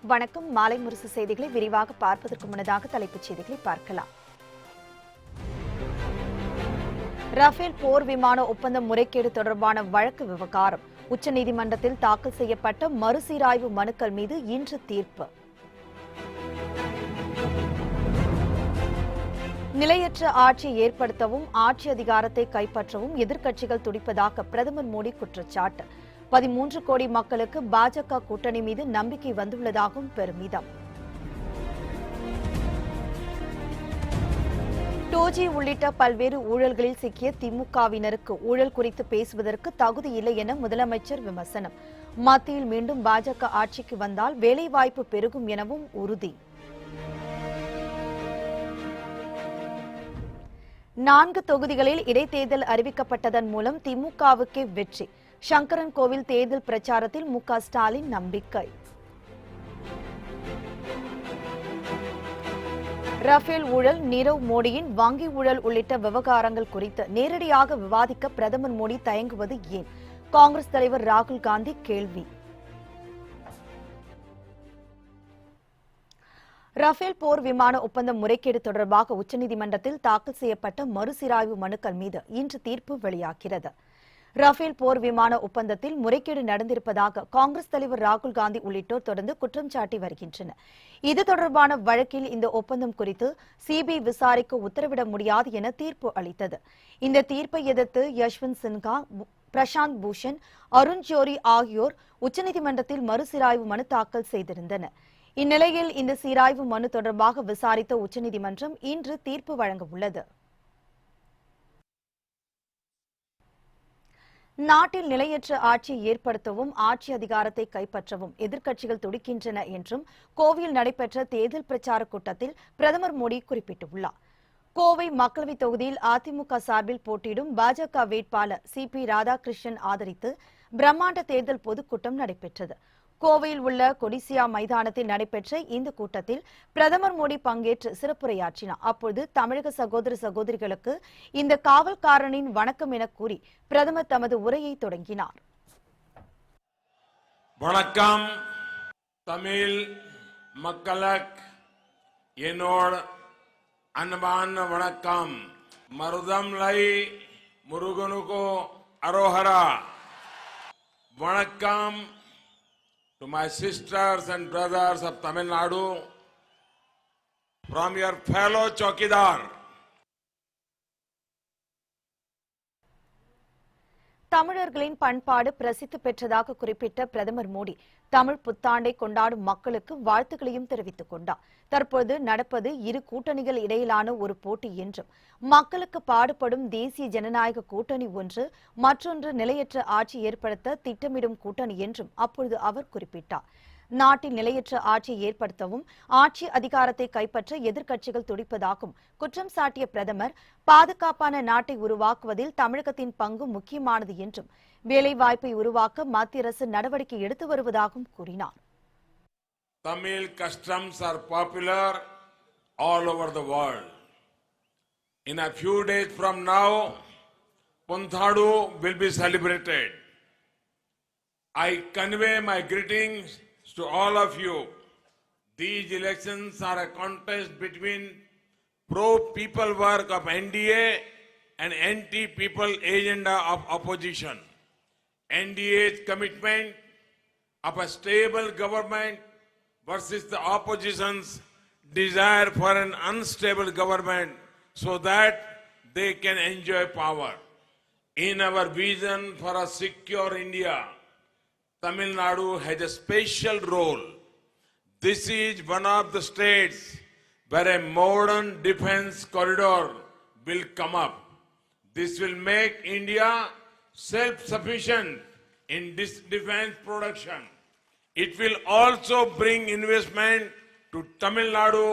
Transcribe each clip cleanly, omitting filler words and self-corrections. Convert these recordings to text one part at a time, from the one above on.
வணக்கம். மாலை முரசு செய்திகளை விரிவாக பார்ப்பதற்கு முன்னதாக தலைப்புச் செய்திகளை பார்க்கலாம். ரஃபேல் போர் விமான ஒப்பந்த முறைகேடு தொடர்பான வழக்கு விவகாரம் உச்சநீதிமன்றத்தில் தாக்கல் செய்யப்பட்ட மறுசீராய்வு மனுக்கள் மீது இன்று தீர்ப்பு. நிலையற்ற ஆட்சியை ஏற்படுத்தவும் ஆட்சி அதிகாரத்தை கைப்பற்றவும் எதிர்க்கட்சிகள் துடிப்பதாக பிரதமர் மோடி குற்றச்சாட்டு. 13 கோடி மக்களுக்கு பாஜக கூட்டணி மீது நம்பிக்கை வந்துள்ளதாகவும் பெருமிதம். 2G உள்ளிட்ட பல்வேறு ஊழல்களில் சிக்கிய திமுகவினருக்கு ஊழல் குறித்து பேசுவதற்கு தகுதி இல்லை என முதலமைச்சர் விமர்சனம். மத்தியில் மீண்டும் பாஜக ஆட்சிக்கு வந்தால் வேலைவாய்ப்பு பெருகும் எனவும் உறுதி. 4 தொகுதிகளில் இடைத்தேர்தல் அறிவிக்கப்பட்டதன் மூலம் திமுகவுக்கே வெற்றி. சங்கரன் கோவில் தேர்தல் பிரச்சாரத்தில் மு.க. ஸ்டாலின் நம்பிக்கை. ரஃபேல் ஊழல், நீரவ் மோடியின் வங்கி ஊழல் உள்ளிட்ட விவகாரங்கள் குறித்து நேரடியாக விவாதிக்க பிரதமர் மோடி தயங்குவது ஏன்? காங்கிரஸ் தலைவர் ராகுல் காந்தி கேள்வி. ரஃபேல் போர் விமான ஒப்பந்த முறைகேடு தொடர்பாக உச்சநீதிமன்றத்தில் தாக்கல் செய்யப்பட்ட மறுசீராய்வு மனுக்கள் மீது இன்று தீர்ப்பு வெளியாகிறது. ரஃபேல் போர் விமான ஒப்பந்தத்தில் முறைகேடு நடந்திருப்பதாக காங்கிரஸ் தலைவர் ராகுல் காந்தி உள்ளிட்டோர் தொடர்ந்து குற்றம் சாட்டி வருகின்றனர். இது தொடர்பான வழக்கில் இந்த ஒப்பந்தம் குறித்து சிபிஐ விசாரிக்க உத்தரவிட முடியாது என தீர்ப்பு அளித்தது. இந்த தீர்ப்பை எதிர்த்து யஷ்வந்த் சின்ஹா, பிரசாந்த் பூஷன், அருண் ஜோரி ஆகியோர் உச்சநீதிமன்றத்தில் மறுசீராய்வு மனு தாக்கல் செய்திருந்தனர். இந்நிலையில் இந்த சீராய்வு மனு தொடர்பாக விசாரித்த உச்சநீதிமன்றம் இன்று தீர்ப்பு வழங்க உள்ளது. நாட்டில் நிலையற்ற ஆட்சியை ஏற்படுத்தவும் ஆட்சி அதிகாரத்தை கைப்பற்றவும் எதிர்க்கட்சிகள் துடிக்கின்றன என்றும் கோவையில் நடைபெற்ற தேர்தல் பிரச்சார கூட்டத்தில் பிரதமர் மோடி குறிப்பிட்டுள்ளார். கோவை மக்களவைத் தொகுதியில் அதிமுக சார்பில் போட்டியிடும் பாஜக வேட்பாளர் சி.பி. ராதாகிருஷ்ணன் ஆதரித்து பிரம்மாண்ட தேர்தல் பொதுக்கூட்டம் நடைபெற்றது. கோவையில் உள்ள கொடிசியா மைதானத்தில் நடைபெற்ற இந்த கூட்டத்தில் பிரதமர் மோடி பங்கேற்று சிறப்புரையாற்றினார். அப்போது தமிழக சகோதர சகோதரிகளுக்கு இந்த காவல்காரனின் வணக்கம் என கூறி பிரதமர் தமது உரையை தொடங்கினார். வணக்கம் தமிழ் மக்களுக்கு என்னோட அன்பான வணக்கம். மருதம் லை முருகனுக்கு அரோஹரா. வணக்கம் to my sisters and brothers of Tamil Nadu from your fellow Chowkidar. தமிழர்களின் பண்பாடு பிரசித்தி பெற்றதாக குறிப்பிட்ட பிரதமர் மோடி தமிழ் புத்தாண்டை கொண்டாடும் மக்களுக்கு வாழ்த்துக்களையும் தெரிவித்துக் கொண்டார். தற்போது நடப்பது இரு கூட்டணிகள் இடையிலான ஒரு போட்டி என்றும் மக்களுக்கு பாடுபடும் தேசிய ஜனநாயக கூட்டணி ஒன்று, மற்றொன்று நிலையற்ற ஆட்சி ஏற்படுத்த திட்டமிடும் கூட்டணி என்றும் அப்பொழுது அவர் குறிப்பிட்டார். நாட்டில் நிலையற்ற ஆட்சியை ஏற்படுத்தவும் ஆட்சி அதிகாரத்தை கைப்பற்ற எதிர்க்கட்சிகள் துடிப்பதாகவும் குற்றம் சாட்டிய பிரதமர் பாதுகாப்பான நாட்டை உருவாக்குவதில் தமிழகத்தின் பங்கு முக்கியமானது என்றும் வேலைவாய்ப்பை உருவாக்க மத்திய அரசு நடவடிக்கை எடுத்து வருவதாகவும் கூறினார். Tamil customs are popular all over the world. In a few days from now, Punthadu will be celebrated. I convey my greetings to all of you. These elections are a contest between pro-people work of NDA and anti-people agenda of opposition. NDA's commitment of a stable government versus the opposition's desire for an unstable government so that they can enjoy power. In our vision for a secure India, Tamil Nadu has a special role. This is one of the states where a modern defense corridor will come up. This will make India self-sufficient in this defense production. It will also bring investment to Tamil Nadu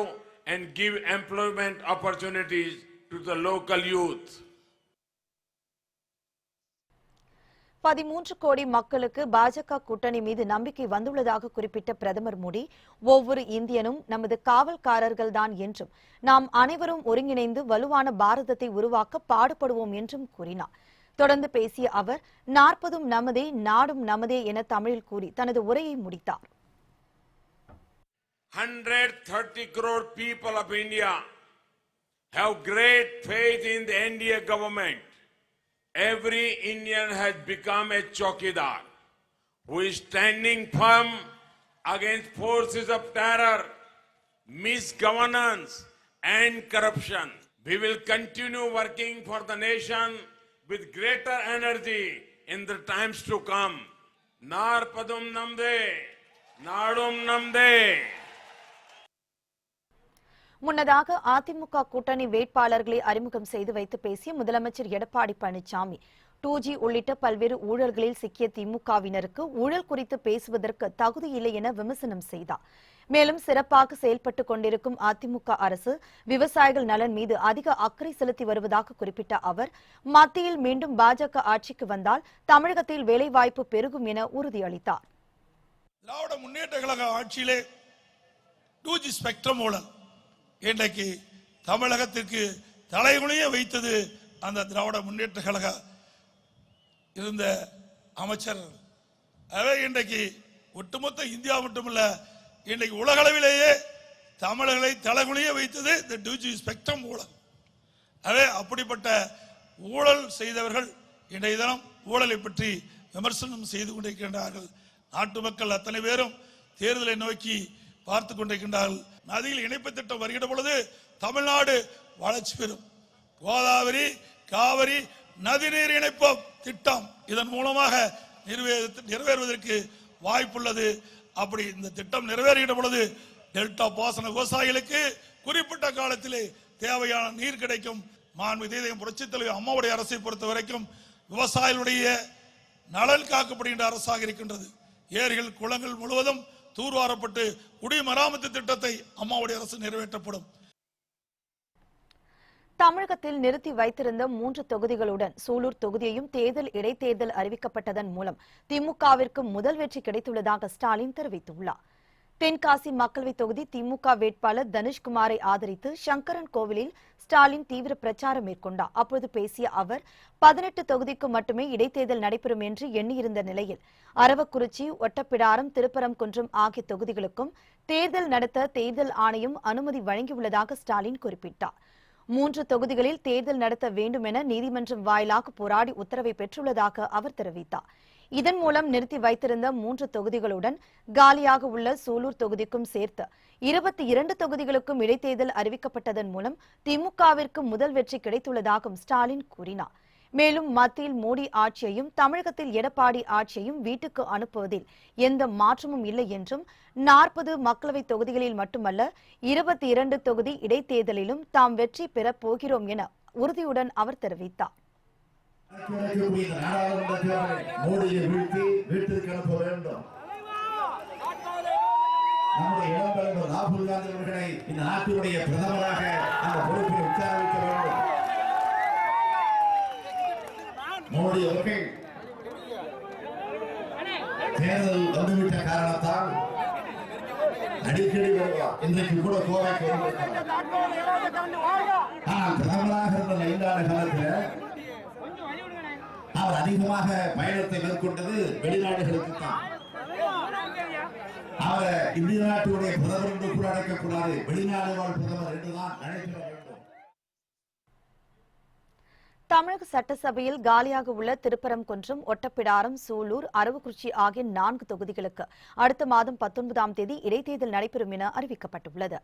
and give employment opportunities to the local youth. 13 கோடி மக்களுக்கு பாஜக கூட்டணி மீது நம்பிக்கை வந்துள்ளதாக குறிப்பிட்ட பிரதமர் மோடி ஒவ்வொரு இந்தியனும் நமது காவல்காரர்கள்தான் என்றும் நாம் அனைவரும் ஒருங்கிணைந்து வலுவான பாரதத்தை உருவாக்க பாடுபடுவோம் என்றும் கூறினார். தொடர்ந்து பேசிய அவர் 40ம் நமதே நாடும் நமதே என தமிழில் கூறி தனது உரையை முடித்தார். 130 crore people of India have great faith in the NDA government. Every Indian has become a chowkidar who is standing firm against forces of terror, misgovernance and corruption. We will continue working for the nation with greater energy in the times to come. Narpadum namde, Nadum namde. முன்னதாக அதிமுக கூட்டணி வேட்பாளர்களை அறிமுகம் செய்து வைத்து பேசிய முதலமைச்சர் Edappadi Palaniswami 2G உள்ளிட்ட பல்வேறு ஊழல்களில் சிக்கிய திமுகவினருக்கு ஊழல் குறித்து பேசுவதற்கு தகுதி இல்லை என விமர்சனம் செய்தார். மேலும் சிறப்பாக செயல்பட்டுக் கொண்டிருக்கும் அதிமுக அரசு விவசாயிகள் நலன் மீது அதிக அக்கறை செலுத்தி வருவதாக குறிப்பிட்ட அவர் மத்தியில் மீண்டும் பாஜக ஆட்சிக்கு வந்தால் தமிழகத்தில் வேலைவாய்ப்பு பெருகும் என உறுதியளித்தார். திராவிட முன்னேற்ற கழக ஆட்சியிலே 2G ஸ்பெக்ட்ரம் ஊழல் இன்றைக்கு தமிழகத்திற்கு தலைகுனிய வைத்தது அந்த திராவிட முன்னேற்ற கழக இருந்த அமைச்சர். அவை இன்றைக்கு ஒட்டுமொத்த இந்தியா மட்டுமல்ல, இன்றைக்கு உலகளவிலேயே தமிழர்களை தலைகுனிய வைத்தது இந்த 2G ஸ்பெக்ட்ரம் ஊழல். அவை அப்படிப்பட்ட ஊழல் செய்தவர்கள் இன்றைய தினம் ஊழலை பற்றி விமர்சனம் செய்து கொண்டிருக்கின்றார்கள். நாட்டு மக்கள் அத்தனை பேரும் தேர்தலை நோக்கி பார்த்து கொண்டிருக்கின்றார்கள். நதியில் இணைப்பு திட்டம் வருகிற பொழுது தமிழ்நாடு வளர்ச்சி பெறும். கோதாவரி காவிரி நதிநீர் இணைப்பு திட்டம் இதன் மூலமாக நிறைவேறுவதற்கு வாய்ப்புள்ளது. அப்படி இந்த திட்டம் நிறைவேறுகிற பொழுது டெல்டா பாசன விவசாயிகளுக்கு குறிப்பிட்ட காலத்திலே தேவையான நீர் கிடைக்கும். மாண்புமிகு புரட்சித் தலைவர் அம்மாவுடைய அரசை பொறுத்த வரைக்கும் விவசாயிகளுடைய நலன் காக்கப்படுகின்ற அரசாக இருக்கின்றது. ஏரிகள் குளங்கள் முழுவதும் தூர்வாரப்பட்டு குடிமராமத்து திட்டத்தை அம்மாவுடைய அரசு நிறைவேற்றப்படும். தமிழகத்தில் நிறுத்தி வைத்திருந்த 3 தொகுதிகளுடன் சூலூர் தொகுதியையும் தேர்தல் இடைத்தேர்தல் அறிவிக்கப்பட்டதன் மூலம் திமுகவிற்கு முதல் வெற்றி கிடைத்துள்ளதாக ஸ்டாலின் தெரிவித்துள்ளார். தென்காசி மக்களவைத் தொகுதி திமுக வேட்பாளர் தனுஷ்குமாரை ஆதரித்து சங்கரன் கோவிலில் ஸ்டாலின் தீவிர பிரச்சாரம் மேற்கொண்டார். அப்போது பேசிய அவர் 18 தொகுதிக்கு மட்டுமே இடைத்தேர்தல் நடைபெறும் என்று எண்ணியிருந்த நிலையில் அரவக்குறிச்சி, ஒட்டப்பிடாரம், திருப்பரங்குன்றம் ஆகிய தொகுதிகளுக்கும் தேர்தல் நடத்த தேர்தல் ஆணையம் அனுமதி வழங்கியுள்ளதாக ஸ்டாலின் குறிப்பிட்டார். 3 தொகுதிகளில் தேர்தல் நடத்த வேண்டும் என நீதிமன்றம் வாயிலாக போராடி உத்தரவை பெற்றுள்ளதாக அவர் தெரிவித்தார். இதன் மூலம் நிறுத்தி வைத்திருந்த 3 தொகுதிகளுடன் காலியாக உள்ள சூலூர் தொகுதிக்கும் சேர்த்து 22 தொகுதிகளுக்கும் இடைத்தேர்தல் அறிவிக்கப்பட்டதன் மூலம் திமுகவிற்கு முதல் வெற்றி கிடைத்துள்ளதாகவும் ஸ்டாலின் கூறினார். மேலும் மத்தியில் மோடி ஆட்சியையும் தமிழகத்தில் எடப்பாடி ஆட்சியையும் வீட்டுக்கு அனுப்புவதில் எந்த மாற்றமும் இல்லை என்றும் 40 மக்களவைத் தொகுதிகளில் மட்டுமல்ல 22 தொகுதி இடைத்தேர்தலிலும் தாம் வெற்றி பெறப் போகிறோம் என உறுதியுடன் அவர் தெரிவித்தார். மோடியை வீழ்த்தி வீட்டிற்கு அனுப்ப வேண்டும். நம்முடைய இளம்பெருமை ராகுல் காந்தி அவர்களை இந்த நாட்டினுடைய பிரதமராக அந்த பொறுப்பில் உட்கார வைக்க வேண்டும். மோடி அவர்கள் தேர்தல் வந்துவிட்ட காரணத்தால் அடிக்கடி வருவார். இன்றைக்கு கூட கோவைக்கு வந்திருக்கிறார். ஆனால் பிரதமராக இருந்த 5 ஆண்டு காலத்தில் அவர் அதிகமாக பயணத்தை மேற்கொண்டது வெளிநாடுகளுக்கு தான். அவர் இந்திய நாட்டுடைய பிரதமர் என்று கூட அழைக்கக்கூடாது, வெளிநாடு வாழ் பிரதமர் என்றுதான் அழைக்க வேண்டும். தமிழக சட்டசபையில் காலியாக உள்ள திருப்பரங்குன்றம், ஒட்டப்பிடாரம், சூலூர், அரவக்குறிச்சி ஆகிய 4 தொகுதிகளுக்கு அடுத்த மாதம் 19ஆம் தேதி இடைத்தேர்தல் நடைபெறும் என அறிவிக்கப்பட்டுள்ளது.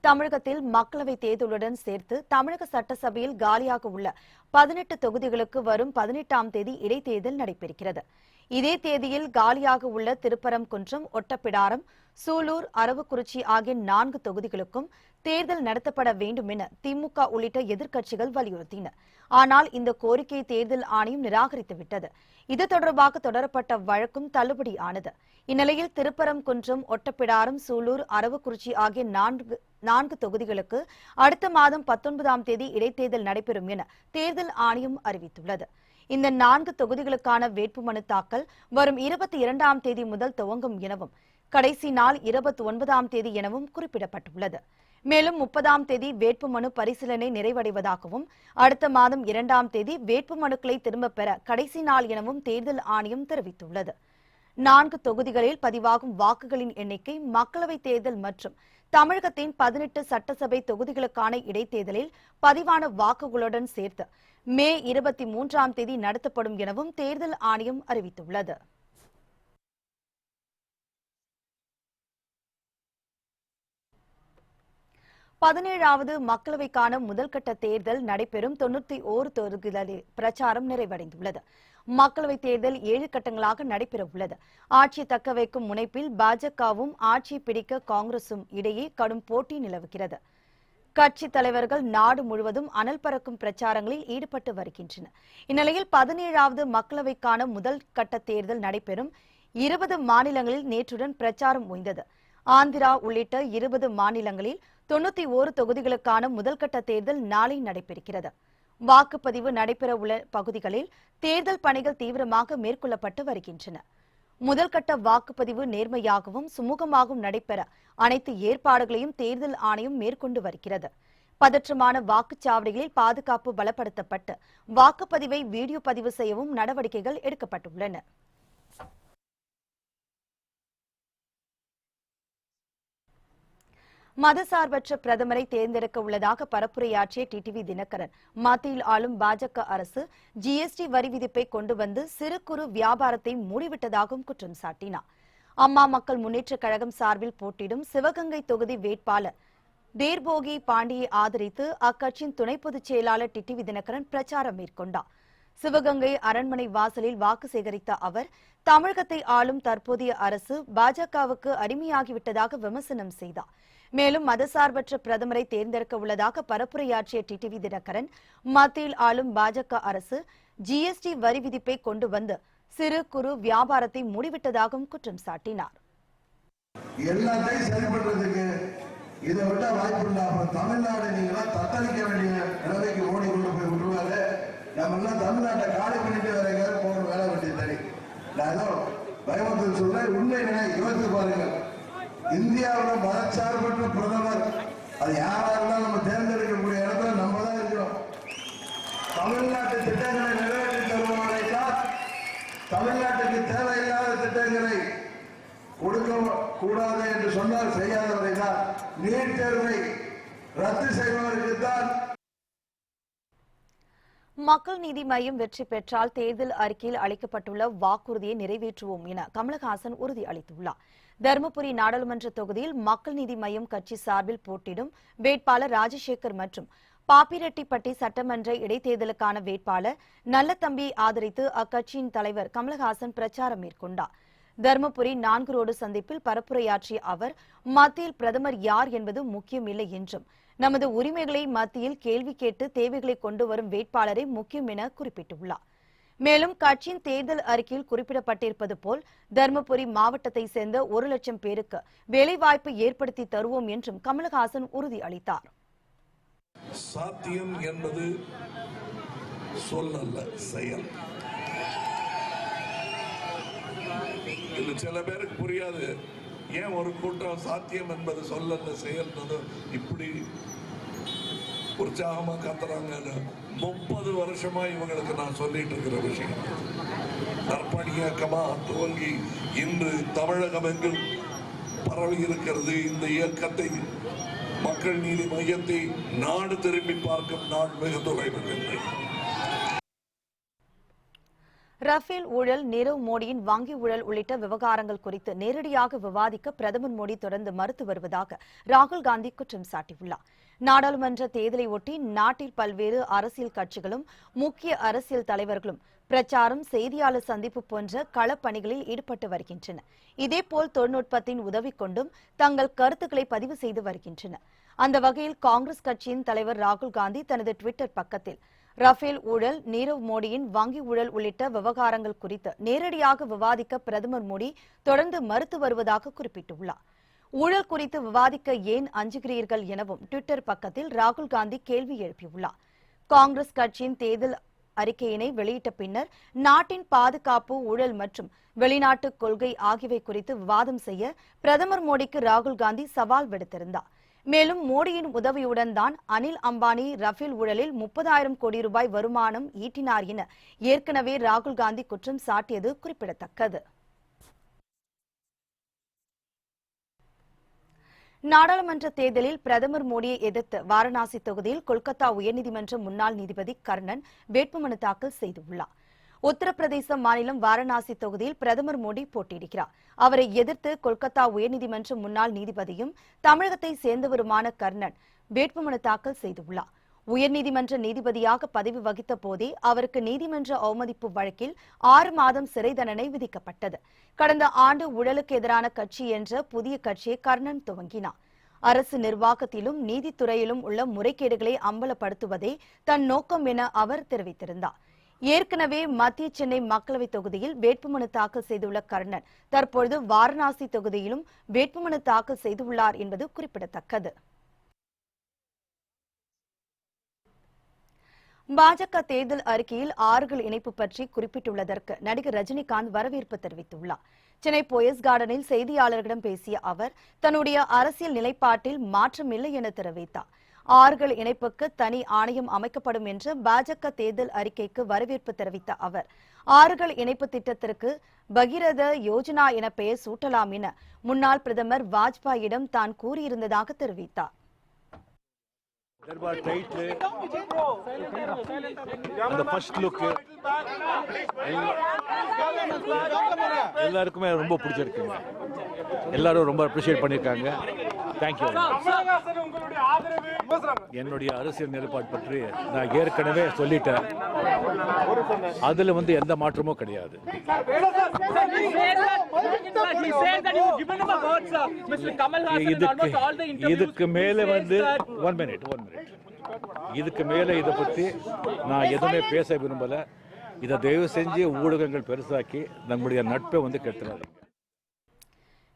தமிழகத்தில் மக்களவைத் தேர்தலுடன் சேர்த்து தமிழக சட்டசபையில் காலியாக உள்ள 18 தொகுதிகளுக்கு வரும் 18ஆம் தேதி இடைத்தேர்தல் நடைபெறுகிறது. இதே தேதியில் காலியாக உள்ள திருப்பரங்குன்றம், ஒட்டப்பிடாரம், சூலூர், அரவக்குறிச்சி ஆகிய 4 தொகுதிகளுக்கும் தேர்தல் நடத்தப்பட வேண்டும் என திமுக உள்ளிட்ட எதிர்க்கட்சிகள் வலியுறுத்தின. ஆனால் இந்த கோரிக்கையை தேர்தல் ஆணையம் நிராகரித்துவிட்டது. இது தொடர்பாக தொடரப்பட்ட வழக்கும் தள்ளுபடியானது. இந்நிலையில் திருப்பரங்குன்றம், ஒட்டப்பிடாரம், சூலூர், அரவக்குறிச்சி ஆகிய 4 தொகுதிகளுக்கு அடுத்த மாதம் 19ஆம் தேதி இடைத்தேர்தல் நடைபெறும் என தேர்தல் ஆணையம் அறிவித்துள்ளது. இந்த 4 தொகுதிகளுக்கான வேட்புமனு தாக்கல் வரும் 22ஆம் தேதி முதல் துவங்கும் எனவும் கடைசி நாள் 29ஆம் தேதி எனவும் குறிப்பிடப்பட்டுள்ளது. மேலும் 30ஆம் தேதி வேட்புமனு பரிசீலனை நிறைவடைவதாகவும் அடுத்த மாதம் 2ஆம் தேதி வேட்புமனுக்களை திரும்பப் பெற கடைசி நாள் எனவும் தேர்தல் ஆணையம் தெரிவித்துள்ளது. 4 தொகுதிகளில் பதிவாகும் வாக்குகளின் எண்ணிக்கை மக்களவைத் தேர்தல் மற்றும் தமிழகத்தின் 18 சட்டசபை தொகுதிகளுக்கான இடைத்தேர்தலில் பதிவான வாக்குகளுடன் சேர்த்து மே 23ஆம் தேதி நடத்தப்படும் எனவும் தேர்தல் ஆணையம் அறிவித்துள்ளது. பதினேழாவது மக்களவைக்கான முதல்கட்ட தேர்தல் நடைபெறும் 91 தொகுதிகளில் பிரச்சாரம் நிறைவடைந்துள்ளது. மக்களவைத் தேர்தல் 7 கட்டங்களாக நடைபெறவுள்ளது. ஆட்சியை தக்கவைக்கும் முனைப்பில் பாஜகவும் ஆட்சியை பிடிக்க காங்கிரசும் இடையே கடும் போட்டி நிலவுகிறது. கட்சித் தலைவர்கள் நாடு முழுவதும் அனல் பறக்கும் பிரச்சாரங்களில் ஈடுபட்டு வருகின்றனர். இந்நிலையில் 17வது மக்களவைக்கான முதல் கட்ட தேர்தல் நடைபெறும் 20 மாநிலங்களில் நேற்றுடன் பிரச்சாரம் ஓய்ந்தது. ஆந்திரா உள்ளிட்ட 20 மாநிலங்களில் 91 தொகுதிகளுக்கான முதல்கட்ட தேர்தல் நாளை நடைபெறுகிறது. வாக்குப்பதிவு நடைபெற உள்ள பகுதிகளில் தேர்தல் பணிகள் தீவிரமாக மேற்கொள்ளப்பட்டு வருகின்றன. முதல்கட்ட வாக்குப்பதிவு நேர்மையாகவும் சுமூகமாகவும் நடைபெற அனைத்து ஏற்பாடுகளையும் தேர்தல் ஆணையம் மேற்கொண்டு வருகிறது. பதற்றமான வாக்குச்சாவடிகளில் பாதுகாப்பு பலப்படுத்தப்பட்டு வாக்குப்பதிவை வீடியோ பதிவு செய்யவும் நடவடிக்கைகள் எடுக்கப்பட்டுள்ளன. மதசார்பற்ற பிரதமரை தேர்ந்தெடுக்க உள்ளதாக பரப்புரையாற்றிய டிடிவி தினகரன், மத்தியில் ஆளும் பாஜக அரசு ஜிஎஸ்டி வரி விதிப்பை கொண்டு வந்து சிறு குறு வியாபாரத்தை மூடிவிட்டதாகவும் குற்றம் சாட்டினார். அம்மா மக்கள் முன்னேற்றக் கழகம் சார்பில் போட்டியிடும் சிவகங்கை தொகுதி வேட்பாளர் தேர்போகி பாண்டியை ஆதரித்து அக்கட்சியின் துணை பொதுச் செயலாளர் டிடிவி தினகரன் பிரச்சாரம் மேற்கொண்டார். சிவகங்கை அரண்மனை வாசலில் வாக்கு சேகரித்த அவர், தமிழகத்தை ஆளும் தற்போதைய அரசு பாஜகவுக்கு அடிமையாகிவிட்டதாக விமர்சனம் செய்தார். மேலும் மதசார்பற்ற பிரதமரை தேர்ந்தெடுக்க உள்ளதாக பரப்புரையாற்றிய டிடிவி தினகரன், மத்தியில் ஆளும் பாஜக அரசு ஜிஎஸ்டி வரி விதிப்பை கொண்டு வந்து சிறு குறு வியாபாரத்தை மூடிவிட்டதாகவும் குற்றம் சாட்டினார். எல்லாத்தையும் சரி பண்றதுக்கு இதை விட்டா வாய்ப்பு இல்லை. அப்புறம் தமிழ்நாடு நீங்களா தத்தளிக்க வேண்டிய நிலைமைக்கு ஓடி கொண்டு போய் விட்டுருவாரு. நம்ம எல்லாம் தமிழ்நாட்டை காலி பண்ணிட்டு வேற எங்கேயாவது போகணும் வேலை வேண்டியது தனி. நான் ஏதோ பயமத்தில் சொல்றேன், உண்மை நிலை யோசித்து பாருங்க. இந்தியாவில் மதச்சார்பற்ற பிரதமர் அது யாரா இருந்தாலும் நம்ம தேர்ந்தெடுக்கக்கூடிய இடத்துல நம்ம தான் இருக்கிறோம். தமிழ்நாட்டு திட்டங்களை நிறைவேற்றி தருவதைத்தான், தமிழ்நாட்டுக்கு தேவையில்லாத திட்டங்களை கொடுக்க கூடாது என்று சொன்னால் செய்யாதவரை தான், நீட் தேர்வை ரத்து செய்வதற்கு தான். மக்கள் நீதி மய்யம் வெற்றி பெற்றால் தேர்தல் அறிக்கையில் அளிக்கப்பட்டுள்ள வாக்குறுதியை நிறைவேற்றுவோம் என கமலஹாசன் உறுதி அளித்துள்ளார். தருமபுரி நாடாளுமன்ற தொகுதியில் மக்கள் நீதி மய்யம் கட்சி சார்பில் போட்டியிடும் வேட்பாளர் ராஜசேகர் மற்றும் பாப்பிரெட்டிப்பட்டி சட்டமன்ற இடைத்தேர்தலுக்கான வேட்பாளர் நல்லதம்பியை ஆதரித்து அக்கட்சியின் தலைவர் கமலஹாசன் பிரச்சாரம் மேற்கொண்டார். தருமபுரி 4 ரோடு சந்திப்பில் பரப்புரையாற்றிய அவர், மத்தியில் பிரதமர் யார் என்பது முக்கியமில்லை என்றும் நமது உரிமைகளை மத்தியில் கேள்வி கேட்டு தேவைகளை கொண்டு வரும் வேட்பாளரே முக்கியம் என குறிப்பிட்டுள்ளார். மேலும் கட்சியின் தேர்தல் அறிக்கையில் குறிப்பிடப்பட்டிருப்பது போல் தருமபுரி மாவட்டத்தை சேர்ந்த 1 லட்சம் பேருக்கு வேலைவாய்ப்பு ஏற்படுத்தி தருவோம் என்றும் கமலஹாசன் உறுதி அளித்தார். சாத்தியம் என்பது சொல்லல்ல, செயல். இது சில பேருக்கு புரியாது. ஏன் ஒரு கூட்டம் சாத்தியம் என்பது சொல்லல்ல செயல் இப்படி உற்சாகமா கத்துறாங்க. 30 வருஷமா இவங்களுக்கு நான் சொல்லிட்டு இருக்கிற விஷயம். நற்பணி இயக்கமா துவங்கி இன்று தமிழகம் எங்கும் பரவி இருக்கிறது. இந்த இயக்கத்தை, மக்கள் நீதி மையத்தை நாடு திரும்பி பார்க்கும் நாள் மிக தொலைவில் இல்லை. ரஃபேல் ஊழல், நீரவ் மோடியின் வங்கி ஊழல் உள்ளிட்ட விவகாரங்கள் குறித்து நேரடியாக விவாதிக்க பிரதமர் மோடி தொடர்ந்து மறுத்து வருவதாக ராகுல் காந்தி குற்றம் சாட்டியுள்ளார். நாடாளுமன்ற தேர்தலை ஒட்டி நாட்டில் பல்வேறு அரசியல் கட்சிகளும் முக்கிய அரசியல் தலைவர்களும் பிரச்சாரம், செய்தியாளர் சந்திப்பு போன்ற களப்பணிகளில் ஈடுபட்டு வருகின்றனர். இதேபோல் தொழில்நுட்பத்தின் உதவி கொண்டும் தங்கள் கருத்துக்களை பதிவு செய்து வருகின்றனர். அந்த வகையில் காங்கிரஸ் கட்சியின் தலைவர் ராகுல் காந்தி தனது டுவிட்டர் பக்கத்தில் ரஃபேல் ஊழல், நீரவ் மோடியின் வங்கி ஊழல் உள்ளிட்ட விவகாரங்கள் குறித்து நேரடியாக விவாதிக்க பிரதமர் மோடி தொடர்ந்து மறுத்து வருவதாக குறிப்பிட்டுள்ளார். ஊழல் குறித்து விவாதிக்க ஏன் அஞ்சுகிறீர்கள் எனவும் டுவிட்டர் பக்கத்தில் ராகுல் காந்தி கேள்வி எழுப்பியுள்ளார். காங்கிரஸ் கட்சியின் தேர்தல் அறிக்கையினை வெளியிட்ட பின்னர் நாட்டின் பாதுகாப்பு, ஊழல் மற்றும் வெளிநாட்டு கொள்கை ஆகியவை குறித்து விவாதம் செய்ய பிரதமர் மோடிக்கு ராகுல் காந்தி சவால் விடுத்திருந்தார். மேலும் மோடியின் உதவியுடன் தான் அனில் அம்பானி ரஃபேல் ஊழலில் 30,000 கோடி ரூபாய் வருமானம் ஈட்டினார் என ஏற்கனவே ராகுல் காந்தி குற்றம் சாட்டியது குறிப்பிடத்தக்கது. நாடாளுமன்ற தேர்தலில் பிரதமர் மோடியை எதிர்த்து வாரணாசி தொகுதியில் கொல்கத்தா உயர்நீதிமன்ற முன்னாள் நீதிபதி கர்ணன் வேட்புமனு தாக்கல் செய்துள்ளார். உத்தரப்பிரதேச மாநிலம் வாரணாசி தொகுதியில் பிரதமர் மோடி போட்டியிடுகிறார். அவரை எதிர்த்து கொல்கத்தா உயர்நீதிமன்ற முன்னாள் நீதிபதியும் தமிழகத்தை சேர்ந்தவருமான கர்ணன் வேட்புமனு தாக்கல் செய்துள்ளார். உயர்நீதிமன்ற நீதிபதியாக பதவி வகித்த போதே அவருக்கு நீதிமன்ற அவமதிப்பு வழக்கில் 6 மாதம் சிறை தண்டனை விதிக்கப்பட்டது. கடந்த ஆண்டு ஊழலுக்கு எதிரான கட்சி என்ற புதிய கட்சியை கர்ணன் துவங்கினார். அரசு நிர்வாகத்திலும் நீதித்துறையிலும் உள்ள முறைகேடுகளை அம்பலப்படுத்துவதே தன் நோக்கம் என அவர் தெரிவித்திருந்தார். ஏற்கனவே மத்திய சென்னை மக்களவைத் தொகுதியில் வேட்புமனு தாக்கல் செய்துள்ள கர்ணன் தற்பொழுது வாரணாசி தொகுதியிலும் வேட்புமனு தாக்கல் செய்துள்ளார் என்பது குறிப்பிடத்தக்கது. பாஜக தேர்தல் அறிக்கையில் ஆறுகள் இணைப்பு பற்றி குறிப்பிட்டுள்ளதற்கு நடிகர் ரஜினிகாந்த் வரவேற்பு தெரிவித்துள்ளார். சென்னை போயஸ் கார்டனில் செய்தியாளர்களிடம் பேசிய அவர் தன்னுடைய அரசியல் நிலைப்பாட்டில் மாற்றமில்லை என தெரிவித்தார். ஆறுகள் இணைப்புக்கு தனி ஆணையம் அமைக்கப்படும் என்று பாஜக தேர்தல் அறிக்கைக்கு வரவேற்பு தெரிவித்த அவர் ஆறுகள் இணைப்பு திட்டத்திற்கு பகீரத யோஜனா என பெயர் சூட்டலாம் என முன்னாள் பிரதமர் வாஜ்பாயிடம் தான் கூறியிருந்ததாக தெரிவித்தார். தர்பார் டைட்டில் அந்த ஃபர்ஸ்ட் லுக் எல்லாருக்குமே ரொம்ப பிடிச்சிருக்குங்க. எல்லாரும் ரொம்ப அப்ரிஷியேட் பண்ணியிருக்காங்க. தேங்க்யூ. என்னுடைய அரசியல் நிலைப்பாடு பற்றி நான் ஏற்கனவே சொல்லிட்டேன். அதுல எந்த மாற்றமும் கிடையாது. இதுக்கு மேல ஒன் மினிட் இதுக்கு மேல இதை பத்தி நான் எதுவுமே பேச விரும்பல. இதை தயவு செஞ்சு ஊடகங்கள் பெருசாக்கி நம்முடைய நட்பை கெடுத்துறாதீங்க.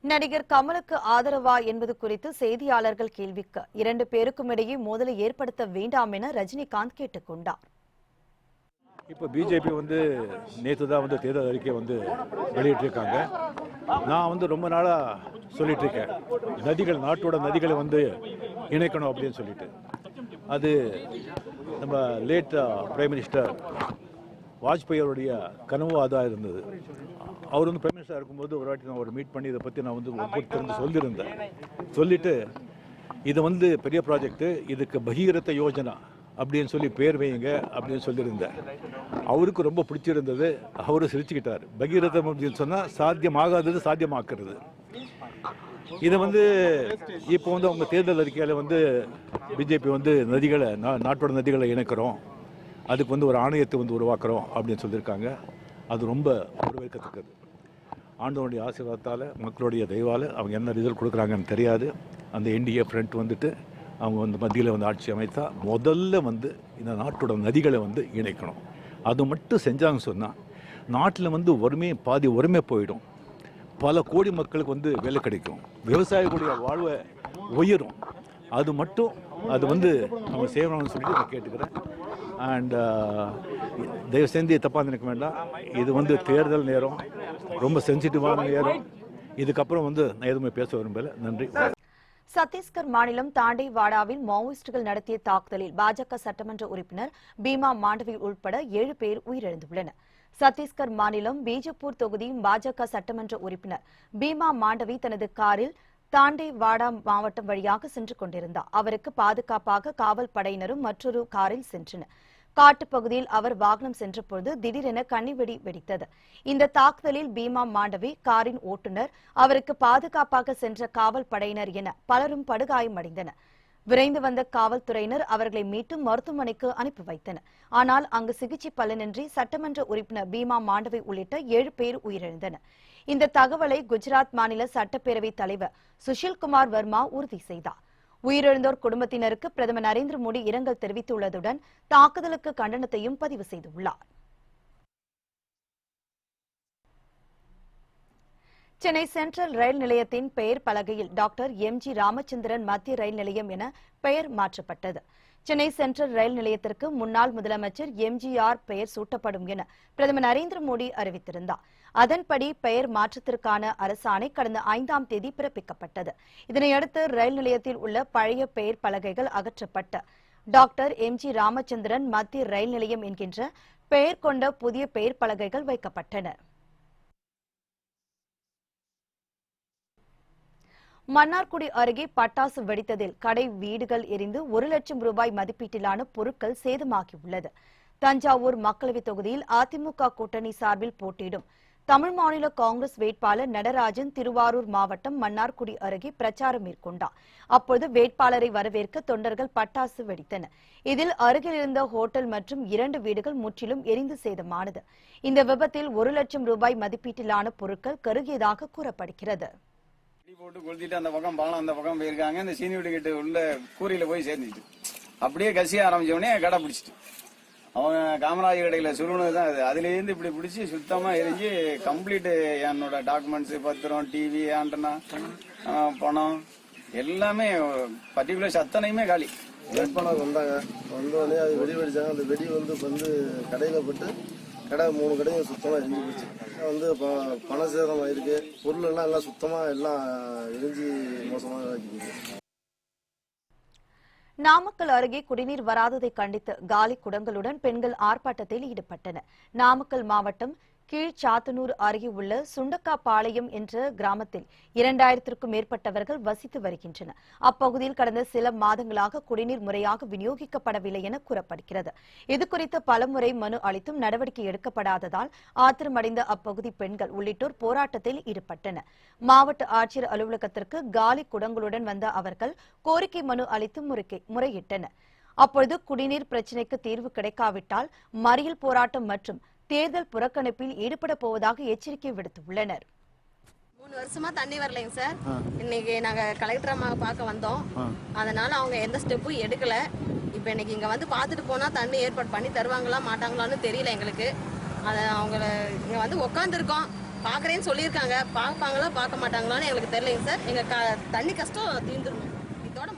நடிகர் கமலுக்கு ஆதரவா என்பது குறித்து செய்தியாளர்கள் கேள்விக்கு 2 பேருக்கும் இடையே மோதலை ஏற்படுத்த வேண்டாம் என ரஜினிகாந்த் கேட்டுக் கொண்டார். இப்ப பிஜேபி நேற்று தான் தேர்தல் அறிக்கை வெளியிட்டிருக்காங்க. நான் ரொம்ப நாளா சொல்லிட்டு இருக்கேன், நதிகள் நாட்டோட நதிகளை இணைக்கணும் அப்படின்னு சொல்லிட்டு. அது நம்ம லேட் பிரைம் மினிஸ்டர் வாஜ்பாய் அவருடைய கனவு அதான் இருந்தது. அவர் பிரைம் மினிஸ்டர் இருக்கும்போது ஒரு வாட்டி நான் மீட் பண்ணி இதை பற்றி நான் ஒப்புத்திருந்து சொல்லியிருந்தேன். சொல்லிட்டு இது பெரிய ப்ராஜெக்ட், இதுக்கு பகீரத யோஜனா அப்படின்னு சொல்லி பேர் வையுங்க அப்படின்னு சொல்லியிருந்தேன். அவருக்கு ரொம்ப பிடிச்சிருந்தது. அவரு சிரிச்சுக்கிட்டார். பகீரதம் அப்படின்னு சொன்னால் சாத்தியமாகாதது சாத்தியமாக்குறது. இது இப்போ அவங்க தேர்தல் அறிக்கையில் பிஜேபி நதிகளை நாட்டோட நதிகளை இணைக்கிறோம், அதுக்கு ஒரு ஆணையத்தை உருவாக்குறோம் அப்படின்னு சொல்லியிருக்காங்க. அது ரொம்ப வரவேற்கத்தக்கது. ஆண்டவனுடைய ஆசீர்வாதத்தால் மக்களுடைய தயவால் அவங்க என்ன ரிசல்ட் கொடுக்குறாங்கன்னு தெரியாது. அந்த என்டிஏ ஃப்ரண்ட் அவங்க மத்தியில் ஆட்சி அமைத்தா முதல்ல இந்த நாட்டோட நதிகளை இணைக்கணும். அது மட்டும் செஞ்சாங்கன்னு சொன்னால் நாட்டில் ஒருமை பாதி ஒருமை போயிடும். பல கோடி மக்களுக்கு வேலை கிடைக்கும். விவசாயிகளுடைய வாழ்வை உயரும். அது மட்டும் அது அவங்க செய்யணும்னு சொல்லிட்டு நான் கேட்டுக்கிறேன். அண்ட் தயவு செஞ்சு தப்பாக நினைக்க வேண்டாம். இது தேர்தல் நேரம், ரொம்ப சென்சிட்டிவான நேரம். இதுக்கப்புறம் நான் எதுவுமே பேச விரும்பல. நன்றி. சத்தீஸ்கர் மாநிலம் தாண்டேவாடாவில் மாவோயிஸ்டுகள் நடத்திய தாக்குதலில் பாஜக சட்டமன்ற உறுப்பினர் பீமா மாண்டவி உட்பட 7 பேர் உயிரிழந்துள்ளனர். சத்தீஸ்கர் மாநிலம் பீஜப்பூர் தொகுதி பாஜக சட்டமன்ற உறுப்பினர் பீமா மாண்டவி தனது காரில் தாண்டேவாடா மாவட்டம் வழியாக சென்று கொண்டிருந்தார். அவருக்கு பாதுகாப்பாக காவல் படையினரும் மற்றொரு காரில் சென்றனர். காட்டுப்பகுதியில் அவர் வாகனம் சென்றபோது திடீரென கண்ணிவெடி வெடித்தது. இந்த தாக்குதலில் பீமா மாண்டவி, காரின் ஓட்டுநர், அவருக்கு பாதுகாப்பாக சென்ற காவல் படையினர் என பலரும் படுகாயமடைந்தனர். விரைந்து வந்த காவல்துறையினர் அவர்களை மீட்டு மருத்துவமனைக்கு அனுப்பி வைத்தனர். ஆனால் அங்கு சிகிச்சை பலனின்றி சட்டமன்ற உறுப்பினர் பீமா மாண்டவி உள்ளிட்ட 7 பேர் உயிரிழந்தனர். இந்த தகவலை குஜராத் மாநில சட்டப்பேரவைத் தலைவர் சுஷில்குமார் வர்மா உறுதி செய்தார். உயிரிழந்தோர் குடும்பத்தினருக்கு பிரதமர் நரேந்திர மோடி இரங்கல் தெரிவித்துள்ளதுடன் தாக்குதலுக்கு கண்டனத்தையும் பதிவு செய்துள்ளார். சென்னை சென்ட்ரல் ரயில் நிலையத்தின் பெயர் பலகையில் டாக்டர் எம்.ஜி. ராமச்சந்திரன் மத்திய ரயில் நிலையம் என பெயர் மாற்றப்பட்டது. சென்னை சென்ட்ரல் ரயில் நிலையத்திற்கு முன்னாள் முதலமைச்சர் எம்ஜிஆர் பெயர் சூட்டப்படும் என பிரதமர் நரேந்திர மோடி அறிவித்திருந்தார். அதன்படி பெயர் மாற்றத்திற்கான அரசாணை கடந்த 5ஆம் தேதி பிறப்பிக்கப்பட்டது. இதனையடுத்து ரயில் நிலையத்தில் உள்ள பழைய பெயர் பலகைகள் அகற்றப்பட்ட டாக்டர் எம்.ஜி. ராமச்சந்திரன் மத்திய ரயில் நிலையம் என்கின்ற பெயர் கொண்ட புதிய பெயர் பலகைகள் வைக்கப்பட்டன. மன்னார்குடி அருகே பட்டாசு வெடித்ததில் கடை வீடுகள் எரிந்து 1 லட்சம் ரூபாய் மதிப்பீட்டிலான பொருட்கள் சேதமாகியுள்ளது. தஞ்சாவூர் மக்களவைத் தொகுதியில் அதிமுக கூட்டணி சார்பில் போட்டியிடும் தமிழ் மாநில காங்கிரஸ் வேட்பாளர் நடராஜன் திருவாரூர் மாவட்டம் மன்னார்குடி அருகே பிரச்சாரம் மேற்கொண்டார். அப்போது வேட்பாளரை வரவேற்க தொண்டர்கள் பட்டாசு வெடித்தனர். இதில் அருகில் இருந்த ஹோட்டல் மற்றும் 2 வீடுகள் முற்றிலும் எரிந்து சேதமானது. இந்த விபத்தில் 1 லட்சம் ரூபாய் மதிப்பீட்டிலான பொருட்கள் கருகியதாக கூறப்படுகிறது. போட்டு கொளுத்திட்டு அந்த பக்கம் பாலம் அந்த பக்கம் போயிருக்காங்க. இந்த சீனி வீடு கிட்ட உள்ள கூரையில போய் சேர்ந்துட்டு அப்படியே கசிய ஆரம்பிச்சோடனே கடை பிடிச்சிட்டு அவங்க காமராஜர் கடையில சுருணுதான் அது. அதுல இருந்து இப்படி பிடிச்சி சுத்தமா எரிஞ்சு கம்ப்ளீட் என்னோட டாக்குமெண்ட்ஸ், பத்திரம், டிவி, ஆண்டனா, பணம் எல்லாமே பர்டிகுலர் அத்தனையுமே காலி. வேட்பாளர் வந்தாங்க, வந்தோடனே அது வெடி வெடிச்சாங்க. அந்த வெடி வந்து கடையில பட்டு கடை 3 கடையும் சுத்தமா எரிஞ்சு போச்சு. பண சேதம் ஆயிருக்கு. பொருள் எல்லாம் சுத்தமா எல்லாம் எரிஞ்சு மோசமாக ஆக்கிருக்கு. நாமக்கல் அருகே குடிநீர் வராததை கண்டித்து காலி குடங்களுடன் பெண்கள் ஆர்ப்பாட்டத்தில் ஈடுபட்டனர். நாமக்கல் மாவட்டம் கீழ்ச்சாத்தனூர் அருகே உள்ள சுண்டக்காபாளையம் என்ற கிராமத்தில் 2000க்கும் மேற்பட்டவர்கள் வசித்து வருகின்றனர். அப்பகுதியில் கடந்த சில மாதங்களாக குடிநீர் முறையாக விநியோகிக்கப்படவில்லை என கூறப்படுகிறது. இதுகுறித்து பலமுறை மனு அளித்தும் நடவடிக்கை எடுக்கப்படாததால் ஆத்திரமடைந்த அப்பகுதி பெண்கள் உள்ளிட்டோர் போராட்டத்தில் ஈடுபட்டனர். மாவட்ட ஆட்சியர் அலுவலகத்திற்கு காலி குடங்களுடன் வந்த அவர்கள் கோரிக்கை மனு அளித்து முறையிட்டனர். அப்பொழுது குடிநீர் பிரச்சினைக்கு தீர்வு கிடைக்காவிட்டால் மறியல் போராட்டம் மற்றும் தேர்தல் புறக்கணிப்பில் ஈடுபட போவதாக எச்சரிக்கை விடுத்துள்ளனர். 3 வருஷமா தண்ணி வரலைங்க சார். இன்னைக்கு நாங்க கலெக்டர் அம்மா பார்க்க வந்தோம். அதனால அவங்க எந்த ஸ்டெப்பும் எடுக்கல. இப்ப இன்னைக்கு இங்க வந்து பார்த்துட்டு போனா தண்ணி ஏற்பாடு பண்ணி தருவாங்களா மாட்டாங்களான்னு தெரியல எங்களுக்கு. அதை அவங்கள இங்க வந்து உட்காந்துருக்கோம், பாக்குறேன்னு சொல்லியிருக்காங்க. பார்ப்பாங்களா பார்க்க மாட்டாங்களான்னு எங்களுக்கு தெரியலைங்க சார். எங்க தண்ணி கஷ்டம் தீர்ந்துடணும். இதோட